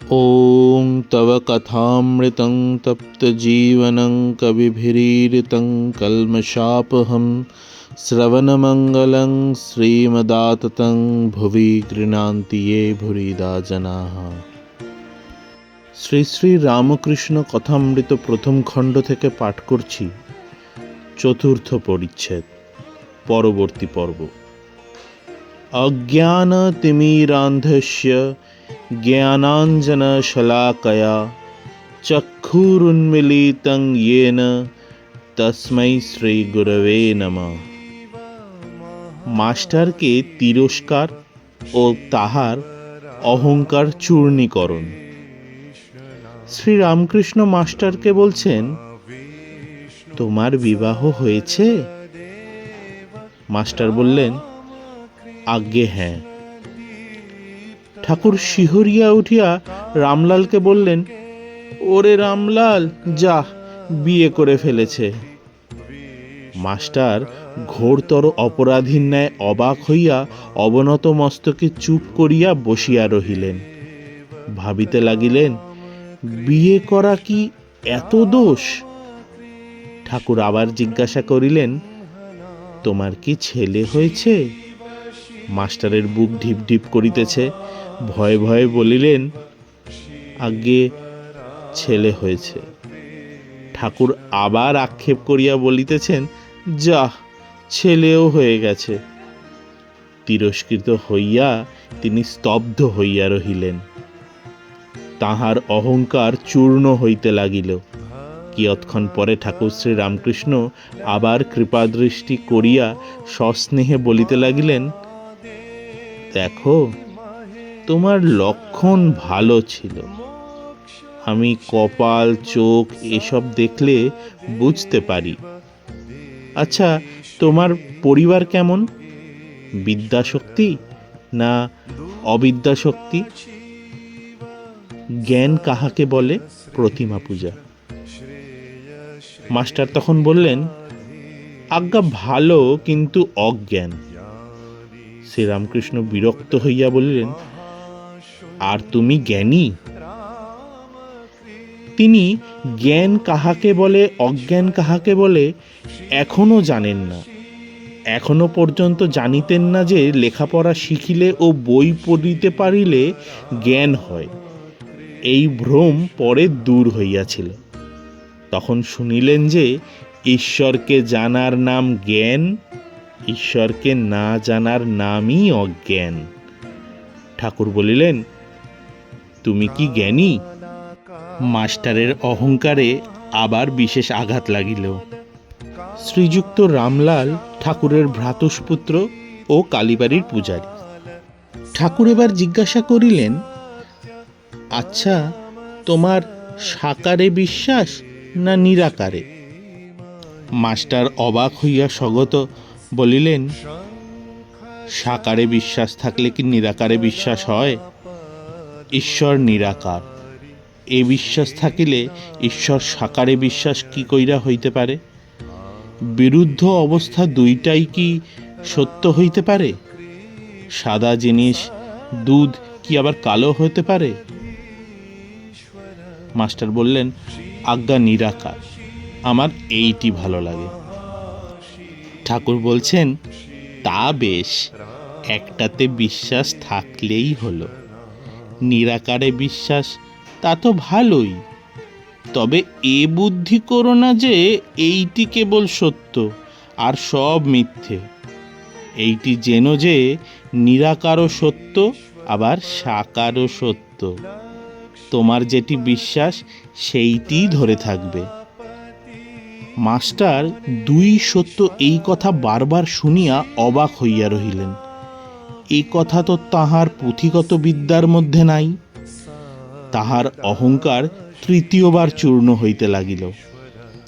ॐ तव कथामृतं तप्तजीवनं कविभिरीडितं कल्मषापहं श्रवणमङ्गलं श्रीमदाततं भुवि गृह्णान्ति ये भूरिदा जनाः। শ্রী শ্রী রামকৃষ্ণ কথামৃত প্রথম খণ্ড থেকে পাঠ করছি চতুর্থ পরিচ্ছেদ, পরবর্তী পর্ব। অজ্ঞানতিমিরান্ধস্য জ্ঞানাঞ্জনশলাকয়া চক্ষুরুন্মীলিतं येन তস্मै শ্রী গুরবে নমঃ। মাস্টারকে তিরস্কার ও তাহার অহংকার চূর্ণীকরণ। শ্রী রামকৃষ্ণ মাস্টারকে বলছেন, তোমার বিবাহ হয়েছে? মাস্টার বললেন, আজ্ঞে হ্যাঁ। ঠাকুর শিহরিয়া উঠিয়া রামলালকে বললেন, ওরে রামলাল, যা, বিয়ে করে ফেলেছে। মাস্টার ঘোরতর অপরাধীর ন্যায় অবাক হইয়া অবনত মস্তকে চুপ করিয়া বসিয়া রহিলেন। ভাবিতে লাগিলেন, বিয়ে করা কি এত দোষ? ঠাকুর আবার জিজ্ঞাসা করিলেন, তোমার কি ছেলে হয়েছে? মাস্টারের বুক ঢিপ ঢিপ করিতেছে। ভয়ে ভয়ে বলিলেন, আজ্ঞে ছেলে হয়েছে। ঠাকুর আবার আক্ষেপ করিয়া বলিতেছেন, যা, ছেলেও হয়ে গেছে। তিরস্কৃত হইয়া তিনি স্তব্ধ হইয়া রহিলেন। তাহার অহংকার চূর্ণ হইতে লাগিল। কিয়ৎক্ষণ পরে ঠাকুর শ্রী রামকৃষ্ণ আবার কৃপাদৃষ্টি করিয়া সস্নেহে বলিতে লাগিলেন, দেখো, তোমার লক্ষণ ভালো ছিল। আমি কপাল, চোখ এসব দেখলে বুঝতে পারি। আচ্ছা, তোমার পরিবার কেমন? বিদ্যাশক্তি না অবিদ্যাশক্তি? জ্ঞান কাহাকে বলে? প্রতিমা পূজা। মাস্টার তখন বললেন, আজ্ঞা ভালো, কিন্তু অজ্ঞান। শ্রীরামকৃষ্ণ বিরক্ত হইয়া বলিলেন, আর তুমি জ্ঞানী? তিনি জ্ঞান কাহাকে বলে, অজ্ঞান কাহাকে বলে এখনো জানেন না। এখনো পর্যন্ত জানিতেন না যে লেখাপড়া শিখিলে ও বই পড়িতে পারিলে জ্ঞান হয়। এই ভ্রম পরে দূর হইয়াছিল। তখন শুনিলেন যে ঈশ্বরকে জানার নাম জ্ঞান, ঈশ্বরকে না জানার নামই অজ্ঞান। ঠাকুর বলিলেন, তুমি কি জ্ঞানী? মাস্টারের অহংকারে আবার বিশেষ আঘাত লাগিল। শ্রীযুক্ত রামলাল ঠাকুরের ভ্রাতুষ্পুত্র ও কালীবাড়ির পূজারী। ঠাকুর এবার জিজ্ঞাসা করিলেন, আচ্ছা, তোমার সাকারে বিশ্বাস না নিরাকারে? মাস্টার অবাক হইয়া স্বগত বলিলেন, সাকারে বিশ্বাস থাকলে কি নিরাকারে বিশ্বাস হয়? ঈশ্বর নিরাকার, এ বিশ্বাস থাকিলে ঈশ্বর সাকারে বিশ্বাস কি কইরা হইতে পারে? বিরুদ্ধ অবস্থা দুইটাই কি সত্য হইতে পারে? সাদা জিনিস, দুধ, কি আবার কালো হতে পারে? মাস্টার বললেন, আজ্ঞা নিরাকার, আমার এইটি ভালো লাগে। ঠাকুর বলছেন, তা বেশ, একটাতে বিশ্বাস থাকলেই হলো। নিরাকারে বিশ্বাস, তা তো ভালোই, তবে এ বুদ্ধি করো না যে এইটি কেবল সত্য আর সব মিথ্যে। এইটি যেন যে নিরাকারও সত্য, আবার সাকারও সত্য। তোমার যেটি বিশ্বাস সেইটিই ধরে থাকবে। মাস্টার দুই সত্য এই কথা বারবার শুনিয়া অবাক হইয়া রহিলেন। এই কথা তো তাহার পুঁথিগত বিদ্যার মধ্যে নাই। তাহার অহংকার তৃতীয়বার চূর্ণ হইতে লাগিল,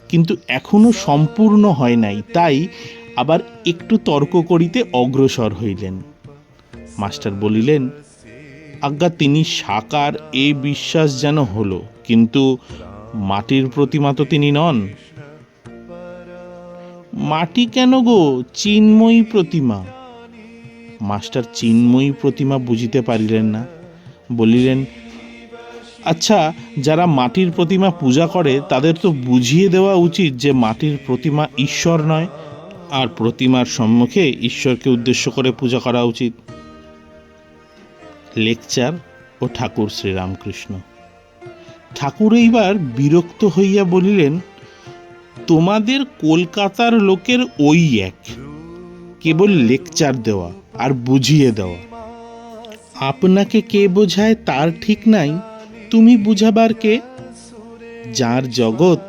কিন্তু এখনো সম্পূর্ণ হয় নাই। তাই আবার একটু তর্ক করিতে অগ্রসর হইলেন। মাস্টার বলিলেন, আজ্ঞা তিনি সাকার, এ বিশ্বাস যেন হলো, কিন্তু মাটির প্রতিমা তো তিনি নন। মাটি কেন গো, চিন্ময়ী প্রতিমা। মাস্টার চিন্ময়ী প্রতিমা বুঝিতে পারিলেন না। বলিলেন, আচ্ছা, যারা মাটির প্রতিমা পূজা করে তাদের তো বুঝিয়ে দেওয়া উচিত যে মাটির প্রতিমা ঈশ্বর নয়, আর প্রতিমার সম্মুখে ঈশ্বরকে উদ্দেশ্য করে পূজা করা উচিত। লেকচার ও ঠাকুর শ্রীরামকৃষ্ণ। ঠাকুর এইবার বিরক্ত হইয়া বলিলেন, তোমাদের কলকাতার লোকের ওই এক, কেবল লেকচার দেওয়া আর বুঝিয়ে দেওয়া। আপনাকে কে বোঝায় তার ঠিক নাই, তুমি বুঝাবার কে? যার জগৎ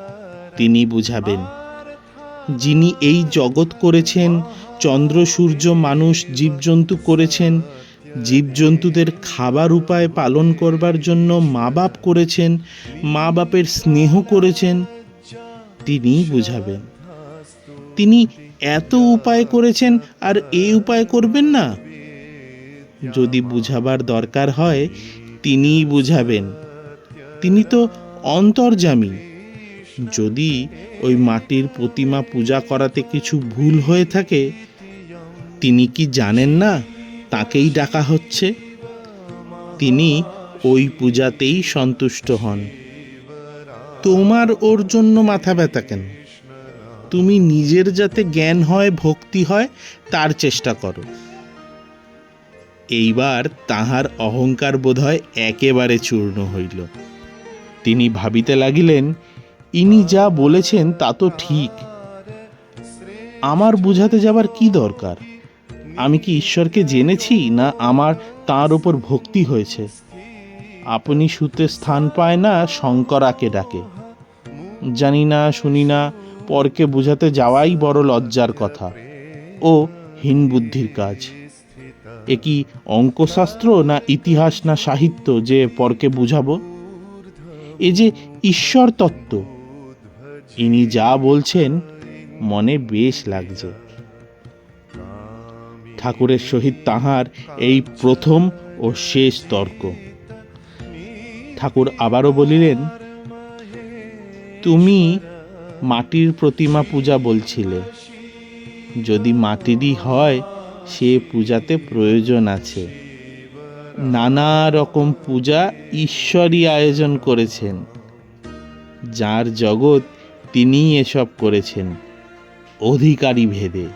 তিনি বুঝাবেন। যিনি এই জগৎ করেছেন, চন্দ্র সূর্য মানুষ জীবজন্তু করেছেন, জীবজন্তুদের খাবার উপায় পালন করবার জন্য মা বাপ করেছেন, মা বাপের স্নেহ করেছেন, তিনিই বুঝাবেন। তিনি এত উপায় করেছেন আর এই উপায় করবেন না? যদি বুঝাবার দরকার হয় তিনিই বুঝাবেন। তিনি তো অন্তর্যামী। যদি ওই মাটির প্রতিমা পূজা করাতে কিছু ভুল হয়ে থাকে, তিনি কি জানেন না তাকেই ডাকা হচ্ছে? তিনি ওই পূজাতেই সন্তুষ্ট হন। তোমার ওর জন্য মাথা ব্যথা কেন? তুমি নিজের যাতে জ্ঞান হয়, ভক্তি হয়, তার চেষ্টা করো। এইবার তাহার অহংকার বোধহয় একেবারে চূর্ণ হইল। তিনি ভাবিতে লাগিলেন, ইনি যা বলেছেন তা তো ঠিক। আমার বুঝাতে যাবার কি দরকার? আমি কি ঈশ্বরকে জেনেছি, না আমার তাঁর ওপর ভক্তি হয়েছে? আপনি শুতে স্থান পায় না, শঙ্করাকে ডাকে। জানি না, শুনি না, পরকে বুঝাতে যাওয়াই বড় লজ্জার কথা ও হীন বুদ্ধির কাজ। এ কি অঙ্কশাস্ত্র না ইতিহাস না সাহিত্য যে পরকে বুঝাবো? এ যে ঈশ্বর তত্ত্ব। ইনি যা বলছেন মনে বেশ লাগছে। ঠাকুরের সহিত তাহার এই প্রথম ও শেষ তর্ক। ঠাকুর আবারও বলিলেন, তুমি মাটির প্রতিমা পূজা বলছিলে। যদি মাটিরই হয়, সে পূজাতে প্রয়োজন আছে। নানা রকম পূজা ঈশ্বরই আয়োজন করেছেন। যার জগৎ তিনিই এসব করেছেন, অধিকারী ভেদে।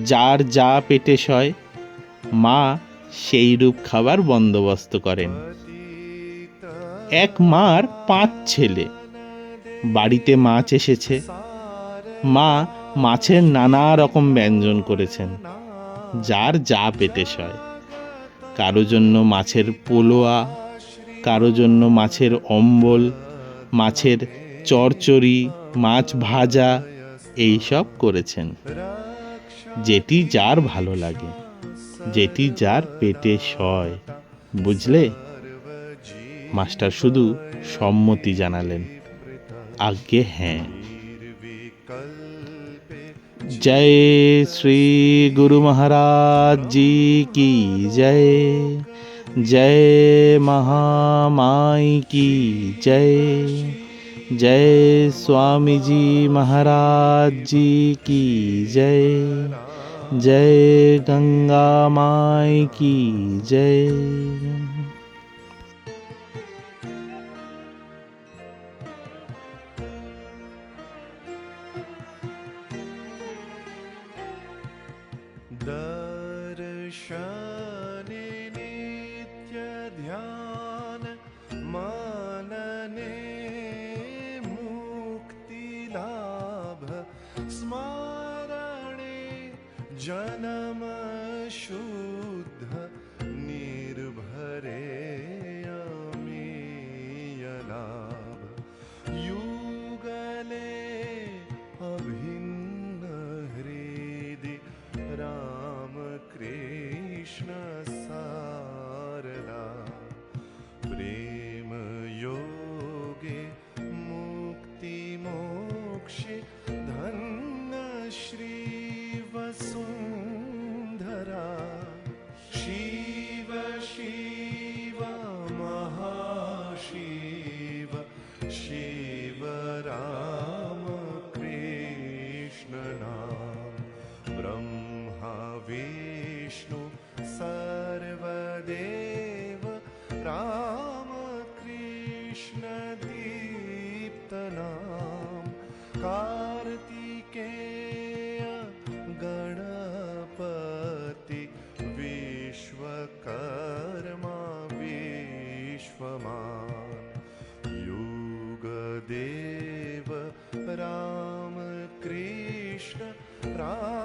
যার যা পেটে সয়, মা সেই রূপ খাবার বন্দোবস্ত করেন। এক মার 5 ছেলে। বাড়িতে মাছ এসেছে। মা মাছের নানা রকম ব্যঞ্জন করেছেন, যার যা পেটে সয়। কারো জন্য মাছের পোলোয়া, কারো জন্য মাছের অম্বল, মাছের চচ্চড়ি, মাছ ভাজা, এইসব করেছেন। যেটি যার ভালো লাগে, যেটি যার পেটে সয়। বুঝলে? মাস্টার শুধু সম্মতি জানালেন, আজ্ঞে হ্যাঁ। জয় শ্রী গুরু মহারাজ জি কি জয়। জয় महामाई की जय। जय स्वामी जी महाराज जी की जय। जय गंगा माई की जय। दर्शने नित्य ध्यान मनने मुक्ति लाभ स्मरणे जन्म शुद्ध निर्भरे अमीय लाभ युगले अभिन्न हृदि राम कृष्ण सारदा प्रेम योगे मुक्ति मोक्षे धन्य श्री वसुंधरा राम